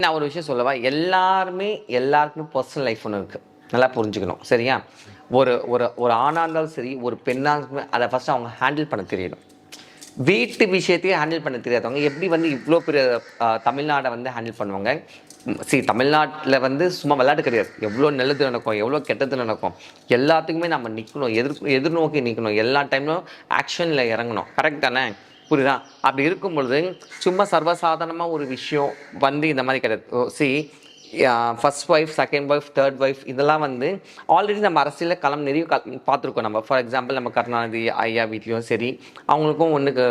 நான் ஒரு விஷயம் சொல்லவா, எல்லாருக்குமே பர்சனல் லைஃப் ஒன்று இருக்குது. நல்லா புரிஞ்சுக்கணும். சரியா? ஒரு ஒரு ஒரு ஆணாக இருந்தாலும் சரி, ஒரு பெண்ணாக இருந்தாலும் அதை ஃபஸ்ட்டு அவங்க ஹேண்டில் பண்ண தெரியணும். வீட்டு விஷயத்தையே ஹேண்டில் பண்ண தெரியாதவங்க எப்படி வந்து இவ்வளோ பெரிய தமிழ்நாடை வந்து ஹேண்டில் பண்ணுவாங்க? தமிழ்நாட்டில் வந்து சும்மா விளையாட்டு கிடையாது. எவ்வளோ நல்லது நடக்கும், எவ்வளோ கெட்டது நடக்கும், எல்லாத்துக்குமே நம்ம நிற்கணும், எதிர்நோக்கி நிற்கணும், எல்லா டைம்லும் ஆக்ஷனில் இறங்கணும். கரெக்ட் தானே? புரியுதா? அப்படி இருக்கும் பொழுது சும்மா சர்வசாதாரணமாக ஒரு விஷயம் வந்து இந்த மாதிரி கிடையாது. First wife, second wife, third wife இதெல்லாம் வந்து ஆல்ரெடி நம்ம அரசியலில் களம் நிறைய பார்த்துருக்கோம். நம்ம ஃபார் எக்ஸாம்பிள் நம்ம கருணாநிதி ஐயா வீட்லேயும் சரி, அவங்களுக்கும் ஒன்றுக்கு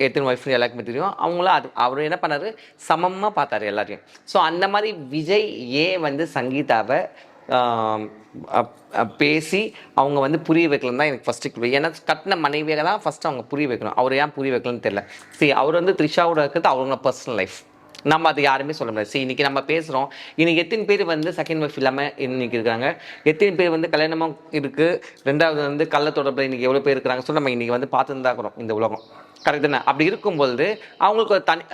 எத்தனை ஒய்ஃப்னு எல்லாருக்குமே தெரியும். அவங்களும் அவர் என்ன பண்ணார், சமமாக பார்த்தாரு எல்லாரையும். ஸோ அந்த மாதிரி விஜய் ஏன் வந்து சங்கீதாவை பேசி அவங்க வந்து புரிய வைக்கலன்னு தான் எனக்கு ஃபஸ்ட்டு. ஏன்னா கட்டின மனைவியாக தான் ஃபஸ்ட்டு அவங்க புரிய வைக்கணும். அவர் ஏன் புரிய வைக்கலன்னு தெரியல. அவர் வந்து த்ரிஷாவோட இருக்கிறது அவங்களோட பர்சனல் லைஃப். நம்ம அது யாருமே சொல்ல முடியாது. இன்றைக்கி நம்ம பேசுகிறோம். இன்றைக்கி எத்தனை பேர் வந்து செகண்ட் ஒய்ஃப் இல்லாமல் இன்றைக்கி இருக்காங்க, எத்தனை பேர் வந்து கல்யாணமாக இருக்குது, ரெண்டாவது வந்து கள்ள தொடர்பில் இன்றைக்கி எவ்வளோ பேர் இருக்கிறாங்க சொல்லி நம்ம இன்றைக்கி வந்து பார்த்துன்னு தான் இருக்கிறோம் இந்த உலகம். கரெக்ட் தானே? அப்படி இருக்கும்பொழுது அவங்களுக்கு ஒரு தனி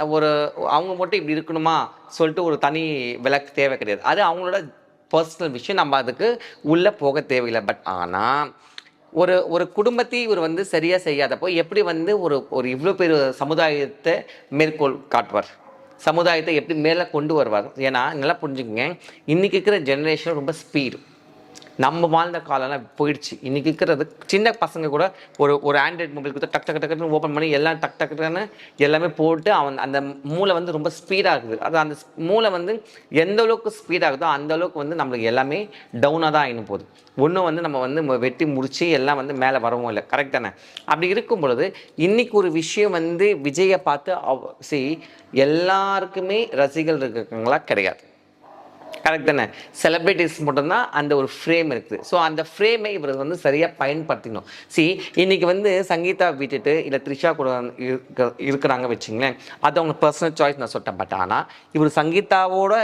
அவங்க மட்டும் இப்படி இருக்கணுமா சொல்லிட்டு ஒரு தனி விளக்கு தேவை கிடையாது. அது அவங்களோட பர்சனல் விஷயம். நம்ம அதுக்கு உள்ளே போக தேவையில்லை. பட் ஆனால் ஒரு குடும்பத்தையும் இவர் வந்து சரியாக செய்யாதப்போ எப்படி வந்து ஒரு இவ்வளோ பேர் சமுதாயத்தை மேற்கோள் காட்டுவார், சமுதாயத்தை எப்படி மேலே கொண்டு வருவார்? ஏன்னா நல்லா புரிஞ்சுக்கங்க, இன்றைக்கி இருக்கிற ஜென்ரேஷன் ரொம்ப ஸ்பீடு. நம்ம வாழ்ந்த காலம்லாம் போயிடுச்சு. இன்றைக்கி இருக்கிறது சின்ன பசங்க கூட ஒரு ஆண்ட்ராய்ட் மொபைல் கொடுத்து டக் டக்கு டக்குன்னு ஓப்பன் பண்ணி எல்லாம் டக் டக்குன்னு எல்லாமே போட்டு அந்த மூளை வந்து ரொம்ப ஸ்பீடாகுது. அது அந்த மூளை வந்து எந்த அளவுக்கு ஸ்பீடாகுதோ அந்த அளவுக்கு வந்து நம்மளுக்கு எல்லாமே டவுனாக தான் ஆகிடும் போகுது. ஒன்றும் வந்து நம்ம வந்து வெட்டி முடித்து எல்லாம் வந்து மேலே வரவும் இல்லை. கரெக்ட் தானே? அப்படி இருக்கும் பொழுது இன்றைக்கி ஒரு விஷயம் வந்து விஜயை பார்த்து எல்லாருக்குமே ரசிகர்கள் இருக்காங்களா? கிடையாது. கரெக்ட் தானே? செலிப்ரிட்டிஸ் மட்டும்தான் அந்த ஒரு ஃப்ரேம் இருக்குது. ஸோ அந்த ஃப்ரேமை இவர் வந்து சரியாக பயன்படுத்திக்கணும். இன்றைக்கி வந்து சங்கீதா விட்டுட்டு இல்லை த்ரிஷா கூட இருக்கிறாங்க வச்சுங்களேன், அது அவங்க பர்சனல் சாய்ஸ் நான் சொல்லிட்டேன். பட் ஆனால் இவர் சங்கீதாவோட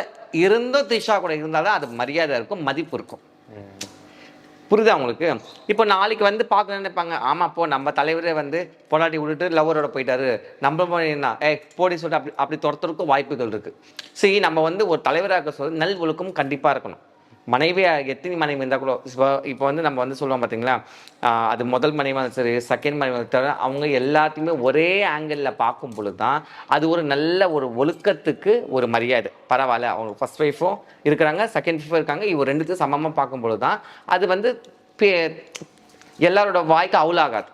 இருந்தும் த்ரிஷா கூட இருந்தால் தான் அது மரியாதை இருக்கும், மதிப்பு இருக்கும். புரியுதா உங்களுக்கு? இப்போ நாளைக்கு வந்து பார்க்க நினைப்பாங்க, ஆமாம் அப்போ நம்ம தலைவரே வந்து பொண்டாட்டி விட்டுட்டு லவ்வரோட போயிட்டாரு, நம்ம என்ன போடி சொல்லிட்டு அப்படி துரத்துறதுக்கும் வாய்ப்புகள் இருக்குது. நம்ம வந்து ஒரு தலைவராக சொல்ல நல் ஒழுக்கம் கண்டிப்பாக இருக்கணும். மனைவியாக எத்தனை மனைவி இருந்தால் கூட இப்போ வந்து நம்ம வந்து சொல்லுவோம் பார்த்தீங்களா, அது முதல் மனைவியாக சரி, செகண்ட் மனைவி தவிர அவங்க எல்லாத்தையுமே ஒரே ஆங்கிளில் பார்க்கும் பொழுது தான் அது ஒரு நல்ல ஒரு ஒழுக்கத்துக்கு ஒரு மரியாதை. பரவாயில்ல, அவங்க ஃபர்ஸ்ட் ஒய்ஃபும் இருக்கிறாங்க, செகண்ட் ஒய்ஃபும் இருக்காங்க, இவர் ரெண்டுத்தையும் சமமாக பார்க்கும் பொழுது தான் அது வந்து எல்லாரோட வாய்க்கு அவுலாகாது.